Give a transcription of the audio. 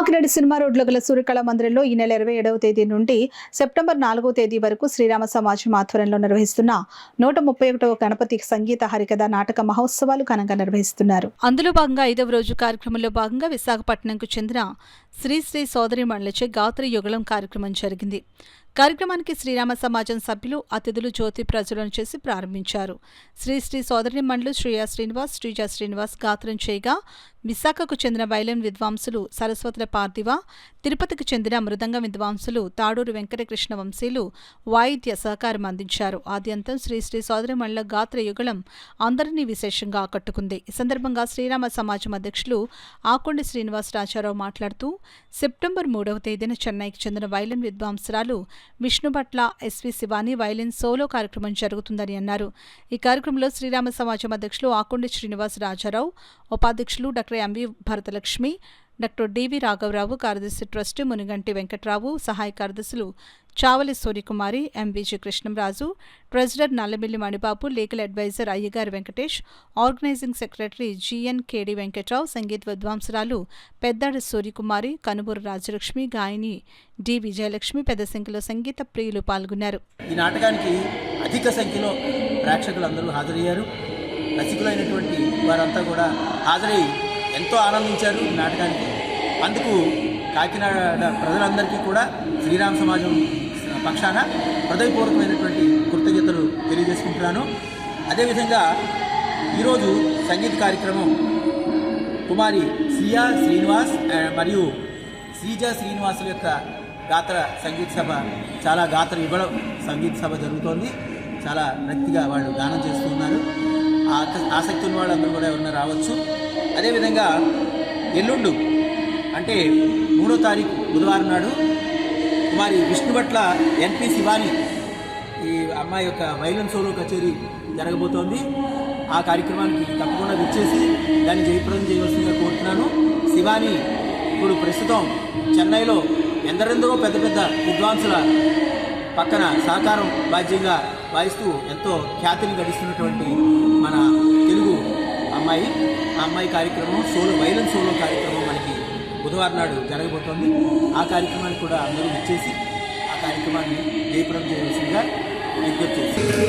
Akireddy cinema రోడ్లో గల సూర్యకళ మందిరంలో ఈ నెల 27వ తేదీ నుండి సెప్టెంబర్ 4వ తేదీ వరకు శ్రీరామ సమాజం ఆధ్వర్యంలో నిర్వహిస్తున్న 131వ గణపతి సంగీత హరికథ నాటక మహోత్సవాలు ఘనంగా నిర్వహిస్తున్నారు. అందులో భాగంగా 5వ రోజు కార్యక్రమంలో భాగంగా విశాఖపట్నంకు చెందిన శ్రీ సోదరిమణులచే గాత్ర యుగళం కార్యక్రమం జరిగింది. కార్యక్రమానికి శ్రీరామ సమాజం సభ్యులు అతిథులు జ్యోతి ప్రజ్వలన చేసి ప్రారంభించారు. శ్రీ సోదరిమణులు శ్రీజ శ్రీనివాస్ గాత్రం చేయగా, విశాఖకు చెందిన వైలిన్ విద్వాంసులు సరస్వతుల పార్థివ, తిరుపతికి చెందిన మృదంగ విద్వాంసులు తాడూరు వెంకటకృష్ణ వంశీలు వాయిద్య సహకారం అందించారు. ఆద్యంతం శ్రీ సోదరిమణుల గాత్ర యుగళం అందరినీ విశేషంగా ఆకట్టుకుంది. ఈ సందర్భంగా శ్రీరామ సమాజం అధ్యక్షులు ఆకొండి శ్రీనివాస్ రాజారావు మాట్లాడుతూ, సెప్టెంబర్ 3వ తేదీన చెన్నైకి చెందిన వైలిన్ విద్వాంసురాలు Vishnubhatla S V Shivani violin solo కార్యక్రమం జరుగుతుందని అన్నారు. ఈ కార్యక్రమంలో శ్రీరామ సమాజం అధ్యక్షులు ఆకొండి శ్రీనివాస్ రాజారావు, ఉపాధ్యక్షులు doctor M V Bharathalakshmi, doctor D V రాఘవరావు, కార్యదర్శి ట్రస్ట్ మునిగంటి వెంకట్రావు, సహాయ కార్యదర్శులు Chavali Suryakumari, M V G Krishnamraju, treasurer Nallamilli Manibabu, legal adviser Ayyagari Venkatesh, organising secretary G N K D Venkatrao, సంగీత విద్వాంసురాలు పెద్దాడి సూర్యకుమారి, కనుబూరు రాజలక్ష్మి, గాయని డి విజయలక్ష్మి, పెద్ద సంఖ్యలో సంగీత ప్రియులు పాల్గొన్నారు. ఈ నాటకానికి అధిక సంఖ్యలో ప్రేక్షకులందరూ హాజరయ్యారు. రసికులైనటువంటి వారంతా కూడా హాజరై ఎంతో ఆనందించారు ఈ నాటకానికి. అందుకు కాకినాడ ప్రజలందరికీ కూడా శ్రీరామ సమాజం పక్షాన హృదయపూర్వకమైనటువంటి కృతజ్ఞతలు తెలియజేసుకుంటున్నాను. అదేవిధంగా ఈరోజు సంగీత కార్యక్రమం కుమారి శ్రియా శ్రీనివాస్ మరియు శ్రీజ శ్రీనివాసుల యొక్క గాత్ర సంగీత సభ, చాలా గాత్ర యుగళ సంగీత సభ జరుగుతోంది. చాలా వ్యక్తిగా వాళ్ళు గానం చేస్తూ ఉన్నారు. ఆసక్తి ఉన్న వాళ్ళందరూ కూడా ఎవరైనా రావచ్చు. అదేవిధంగా ఎల్లుండు అంటే 3వ తారీఖు బుధవారం నాడు కుమారి విష్ణుభట్ల ఎన్పి శివాని ఈ అమ్మాయి యొక్క వైలిన్ సోలో కచేరీ జరగబోతోంది. ఆ కార్యక్రమానికి తప్పకుండా విచ్చేసి దాన్ని జయప్రదం చేయవలసిందిగా కోరుతున్నాను. శివాని ఇప్పుడు ప్రస్తుతం చెన్నైలో ఎందరెందరో పెద్ద పెద్ద విద్వాంసుల పక్కన సహకారం బాధ్యంగా వాయిస్తూ ఎంతో ఖ్యాతిని గడిస్తున్నటువంటి మన తెలుగు అమ్మాయి. ఆ అమ్మాయి కార్యక్రమం వైలిన్ సోలో కార్యక్రమం మనకి బుధవారం నాడు జరగబోతోంది. ఆ కార్యక్రమానికి కూడా అందరూ విచ్చేసి ఆ కార్యక్రమాన్ని జయప్రదం చేయవలసిందిగా విజ్ఞప్తి చేస్తారు.